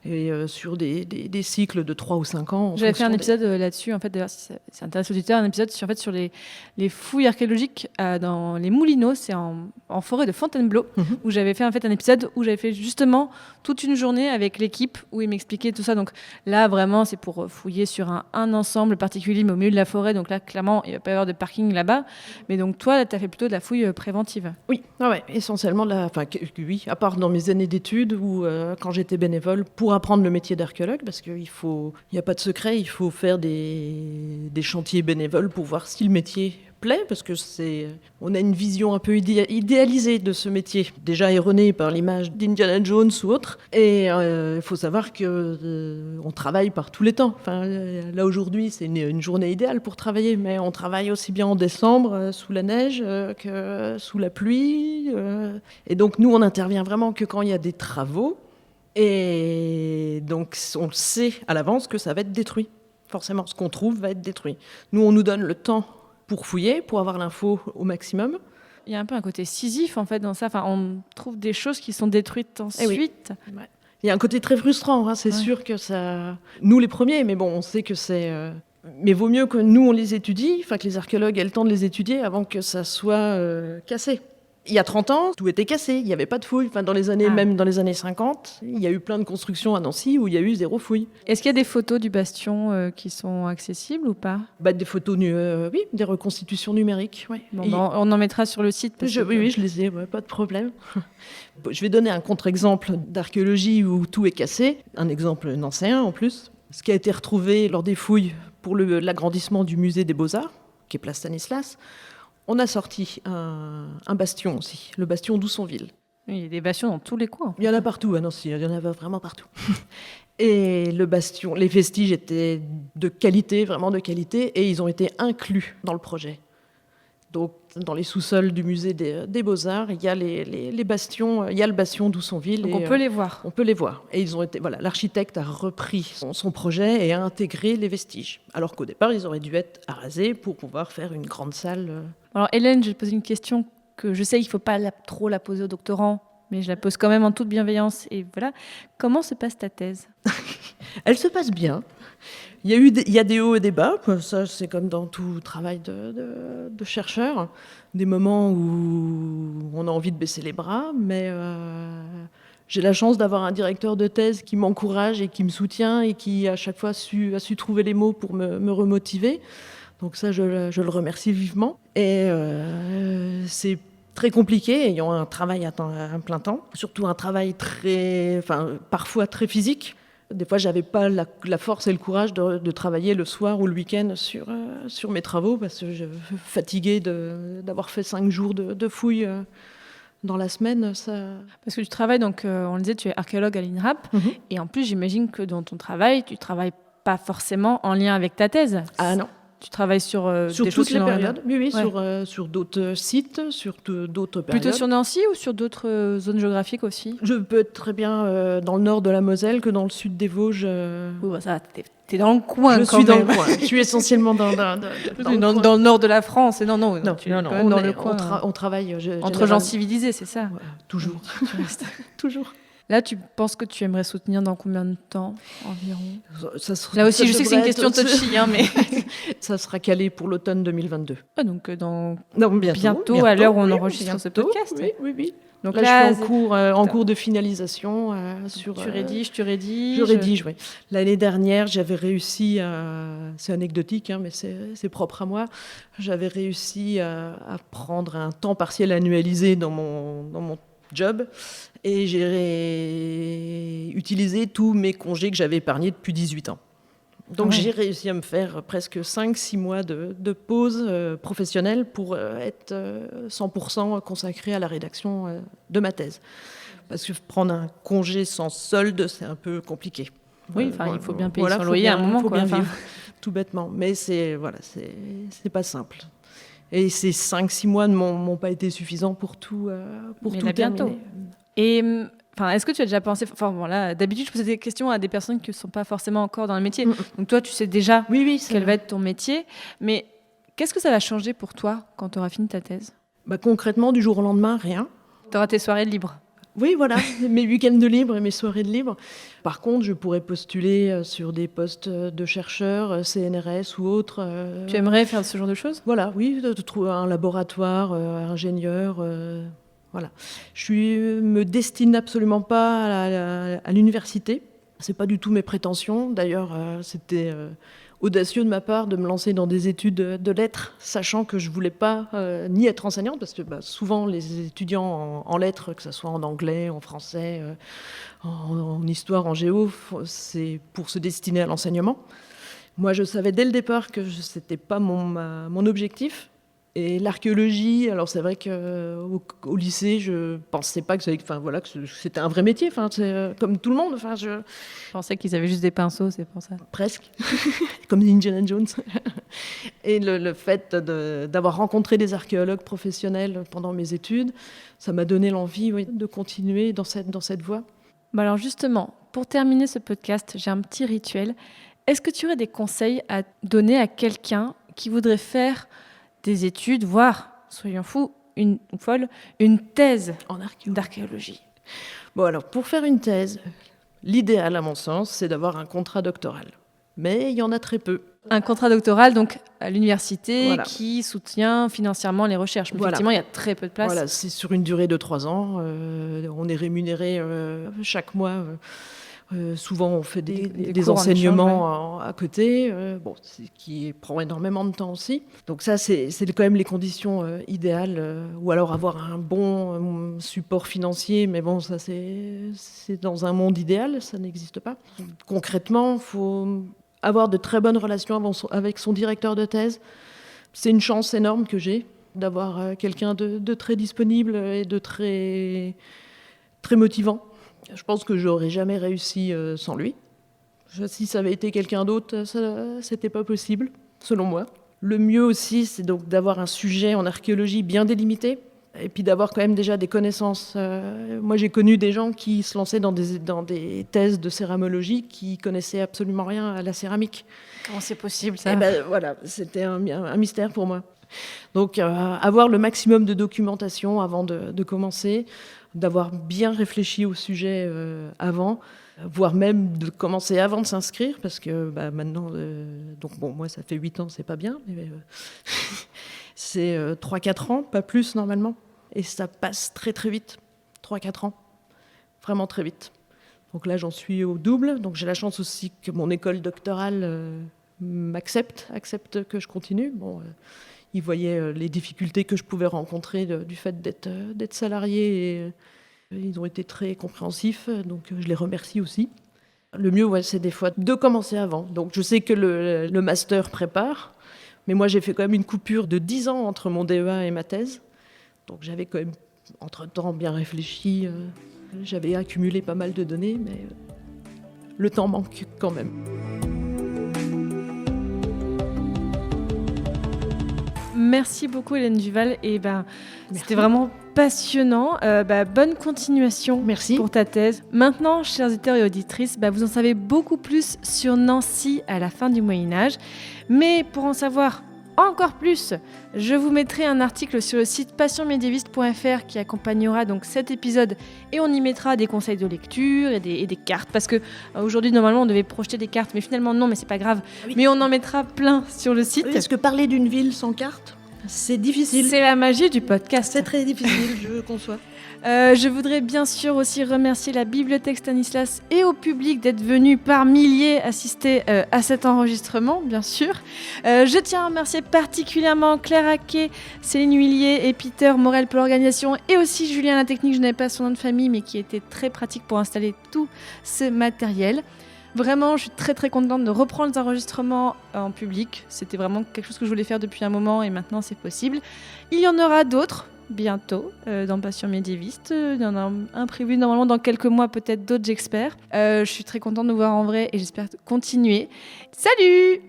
S7: Et sur des cycles de 3 ou 5 ans.
S6: J'avais fait un épisode là-dessus, en fait, d'ailleurs, si ça intéresse l'auditeur, un épisode sur les fouilles archéologiques dans les Moulineaux, c'est en forêt de Fontainebleau, où j'avais fait en fait un épisode où j'avais fait justement toute une journée avec l'équipe, où ils m'expliquaient tout ça. Donc là, vraiment, c'est pour fouiller sur un ensemble particulier, mais au milieu de la forêt. Donc là, clairement, il ne va pas y avoir de parking là-bas. Mais donc toi, tu as fait plutôt de la fouille préventive.
S7: Oui, essentiellement, oui, à part dans mes années d'études, ou quand j'étais bénévole, pour apprendre le métier d'archéologue, parce qu'il n'y a pas de secret, il faut faire des chantiers bénévoles pour voir si le métier plaît, parce que on a une vision un peu idéalisée de ce métier, déjà erronée par l'image d'Indiana Jones ou autre. Et il faut savoir que on travaille par tous les temps. Enfin, là aujourd'hui, c'est une journée idéale pour travailler, mais on travaille aussi bien en décembre sous la neige que sous la pluie. Et donc nous, on intervient vraiment que quand il y a des travaux. Et donc, on le sait à l'avance que ça va être détruit. Forcément, ce qu'on trouve va être détruit. Nous, on nous donne le temps pour fouiller, pour avoir l'info au maximum.
S6: Il y a un peu un côté Sisyphe, en fait, dans ça. Enfin, on trouve des choses qui sont détruites ensuite.
S7: Oui. Ouais. Il y a un côté très frustrant, hein, c'est sûr que ça... Nous les premiers, mais bon, on sait que c'est... Mais vaut mieux que nous, on les étudie, enfin que les archéologues aient le temps de les étudier avant que ça soit cassé. Il y a 30 ans, tout était cassé, il n'y avait pas de fouilles. Enfin, même dans les années 50, il y a eu plein de constructions à Nancy où il y a eu 0 fouille.
S6: Est-ce qu'il y a des photos du bastion qui sont accessibles ou pas ?
S7: Des photos, oui, des reconstitutions numériques. Ouais.
S6: Bon, on en mettra sur le site.
S7: Oui, je les ai, pas de problème. Je vais donner un contre-exemple d'archéologie où tout est cassé, un exemple nancéen en plus. Ce qui a été retrouvé lors des fouilles pour l'agrandissement du musée des Beaux-Arts, qui est place Stanislas, on a sorti un bastion aussi, le bastion d'Oussonville.
S6: Il y a des bastions dans tous les coins.
S7: Il y en a partout à Nancy, il y en avait vraiment partout. Et le bastion, les vestiges étaient de qualité, vraiment de qualité, et ils ont été inclus dans le projet. Donc, dans les sous-sols du musée des Beaux-Arts, il y a les bastions, il y a le bastion d'Oussonville.
S6: Donc on peut les voir.
S7: On peut les voir. Et l'architecte a repris son projet et a intégré les vestiges. Alors qu'au départ, ils auraient dû être arasés pour pouvoir faire une grande salle.
S6: Alors Hélène, je vais te poser une question que je sais qu'il ne faut pas trop la poser aux doctorants, mais je la pose quand même en toute bienveillance. Et voilà, comment se passe ta thèse ?
S7: Elle se passe bien. Il y a des hauts et des bas, quoi. Ça c'est comme dans tout travail de chercheur, des moments où on a envie de baisser les bras, mais j'ai la chance d'avoir un directeur de thèse qui m'encourage et qui me soutient et qui à chaque fois a su trouver les mots pour me remotiver. Donc ça je le remercie vivement. Et c'est très compliqué, ayant un travail à plein temps, surtout un travail parfois très physique. Des fois, j'avais pas la force et le courage de travailler le soir ou le week-end sur mes travaux parce que je fatiguée d'avoir fait 5 jours de fouilles dans la semaine. Ça...
S6: Parce que tu travailles, donc, on le disait, tu es archéologue à l'INRAP, et en plus, j'imagine que dans ton travail, tu travailles pas forcément en lien avec ta thèse.
S7: Ah non.
S6: Tu travailles sur des
S7: toutes les périodes, oui,
S6: ouais.
S7: sur d'autres sites, sur d'autres périodes.
S6: Plutôt sur Nancy ou sur d'autres zones géographiques aussi ?
S7: Je peux être très bien dans le nord de la Moselle que dans le sud des Vosges.
S6: Oui, bah ça, t'es dans le coin.
S7: Je suis dans le coin. Je suis essentiellement dans
S6: le nord de la France. Non,
S7: on travaille
S6: entre gens civilisés, c'est ça ?
S7: Ouais, toujours. Toujours.
S6: Là, tu penses que tu aimerais soutenir dans combien de temps environ ?
S7: Là
S6: aussi, je sais que c'est une question touchy, mais...
S7: Ça sera calé pour l'automne 2022.
S6: Ah, donc
S7: bientôt,
S6: à l'heure où on enregistre ce podcast.
S7: Oui.
S6: Donc
S7: là, je suis en cours de finalisation.
S6: Tu rédiges
S7: Je rédige, oui. L'année dernière, j'avais réussi c'est anecdotique, hein, mais c'est propre à moi. J'avais réussi à prendre un temps partiel annualisé dans mon job et j'ai utilisé tous mes congés que j'avais épargnés depuis 18 ans. Donc j'ai réussi à me faire presque 5-6 mois de pause professionnelle pour être 100% consacrée à la rédaction de ma thèse. Parce que prendre un congé sans solde, c'est un peu compliqué.
S6: Oui, il faut bien payer son loyer à un moment.
S7: Il faut bien vivre, tout bêtement. Mais c'est pas simple. Et ces 5-6 mois ne m'ont pas été suffisants pour tout terminer.
S6: Bientôt. Et est-ce que tu as déjà pensé... d'habitude, je pose des questions à des personnes qui ne sont pas forcément encore dans le métier. Donc toi, tu sais déjà quel va être ton métier. Mais qu'est-ce que ça va changer pour toi quand tu auras fini ta thèse ?
S7: Concrètement, du jour au lendemain, rien.
S6: Tu auras tes soirées libres.
S7: Oui, voilà, mes week-ends de libre et mes soirées de libre. Par contre, je pourrais postuler sur des postes de chercheurs, CNRS ou autres.
S6: Tu aimerais faire ce genre de choses ?
S7: Voilà, oui, de trouver un laboratoire, ingénieur. Voilà. Je me destine absolument pas à l'université. C'est pas du tout mes prétentions. D'ailleurs, c'était audacieux de ma part de me lancer dans des études de lettres, sachant que je voulais pas ni être enseignante, parce que souvent les étudiants en lettres, que ce soit en anglais, en français, en histoire, en géo, c'est pour se destiner à l'enseignement. Moi, je savais dès le départ que c'était pas mon objectif. Et l'archéologie, alors c'est vrai qu'au lycée, je pensais pas que c'était un vrai métier, c'est comme tout le monde. Je
S6: pensais qu'ils avaient juste des pinceaux, c'est pour ça.
S7: Presque, comme Indiana Jones. Et le fait d'avoir rencontré des archéologues professionnels pendant mes études, ça m'a donné l'envie de continuer dans cette voie.
S6: Alors justement, pour terminer ce podcast, j'ai un petit rituel. Est-ce que tu aurais des conseils à donner à quelqu'un qui voudrait faire des études, voire, soyons fous, une thèse d'archéologie ?
S7: Bon, alors, pour faire une thèse, L'idéal, à mon sens, c'est d'avoir un contrat doctoral. Mais il y en a très peu.
S6: Un contrat doctoral, donc à l'université,
S7: Voilà.
S6: qui soutient financièrement les recherches. Mais
S7: Voilà.
S6: effectivement, il y a très peu de place.
S7: Voilà, c'est sur une durée de 3 ans. On est rémunéré chaque mois. Souvent, on fait des
S6: cours en
S7: enseignements à côté, qui prend énormément de temps aussi. Donc ça, c'est quand même les conditions idéales. Ou alors avoir un bon support financier, mais bon, ça c'est dans un monde idéal, ça n'existe pas. Concrètement, il faut avoir de très bonnes relations avec son directeur de thèse. C'est une chance énorme que j'ai d'avoir quelqu'un de très disponible et de très, très motivant. Je pense que j'aurais jamais réussi sans lui. Si ça avait été quelqu'un d'autre, c'était pas possible, selon moi. Le mieux aussi, c'est donc d'avoir un sujet en archéologie bien délimité, et puis d'avoir quand même déjà des connaissances. Moi, j'ai connu des gens qui se lançaient dans des thèses de céramologie qui connaissaient absolument rien à la céramique.
S6: Comment c'est possible, ça?
S7: Et voilà, c'était un mystère pour moi. Donc, avoir le maximum de documentation avant de commencer, d'avoir bien réfléchi au sujet avant, voire même de commencer avant de s'inscrire, parce que maintenant, moi ça fait 8 ans, c'est pas bien, mais c'est 3-4 ans, pas plus normalement, et ça passe très très vite, 3-4 ans, vraiment très vite. Donc là j'en suis au double, donc j'ai la chance aussi que mon école doctorale accepte que je continue. Ils voyaient les difficultés que je pouvais rencontrer du fait d'être salarié, et ils ont été très compréhensifs, donc je les remercie aussi. Le mieux, c'est des fois de commencer avant. Donc je sais que le master prépare, mais moi j'ai fait quand même une coupure de 10 ans entre mon DEA et ma thèse. Donc j'avais quand même, entre-temps, bien réfléchi. J'avais accumulé pas mal de données, mais le temps manque quand même.
S6: Merci beaucoup Hélène Duval, et c'était vraiment passionnant. Bonne continuation.
S7: Merci.
S6: Pour ta thèse. Maintenant, chers auditeurs et auditrices, vous en savez beaucoup plus sur Nancy à la fin du Moyen-Âge. Mais pour en savoir encore plus, je vous mettrai un article sur le site passionmédiéviste.fr qui accompagnera donc cet épisode, et on y mettra des conseils de lecture et des cartes, parce que aujourd'hui normalement on devait projeter des cartes, mais finalement non, mais c'est pas grave.
S7: Oui.
S6: Mais on en mettra plein sur le site.
S7: Oui, parce que parler d'une ville sans carte, c'est difficile.
S6: C'est la magie du podcast.
S7: C'est très difficile, je conçois.
S6: Je voudrais bien sûr aussi remercier la Bibliothèque Stanislas et au public d'être venus par milliers assister à cet enregistrement, bien sûr. Je tiens à remercier particulièrement Claire Haquet, Céline Huillier et Peter Morel pour l'organisation, et aussi Julien à la technique, je n'avais pas son nom de famille, mais qui était très pratique pour installer tout ce matériel. Vraiment, je suis très très contente de reprendre les enregistrements en public. C'était vraiment quelque chose que je voulais faire depuis un moment, et maintenant c'est possible. Il y en aura d'autres bientôt dans Passion médiéviste. Il y en a un prévu normalement dans quelques mois, peut-être d'autres, j'espère. Je suis très contente de vous voir en vrai, et j'espère continuer. Salut!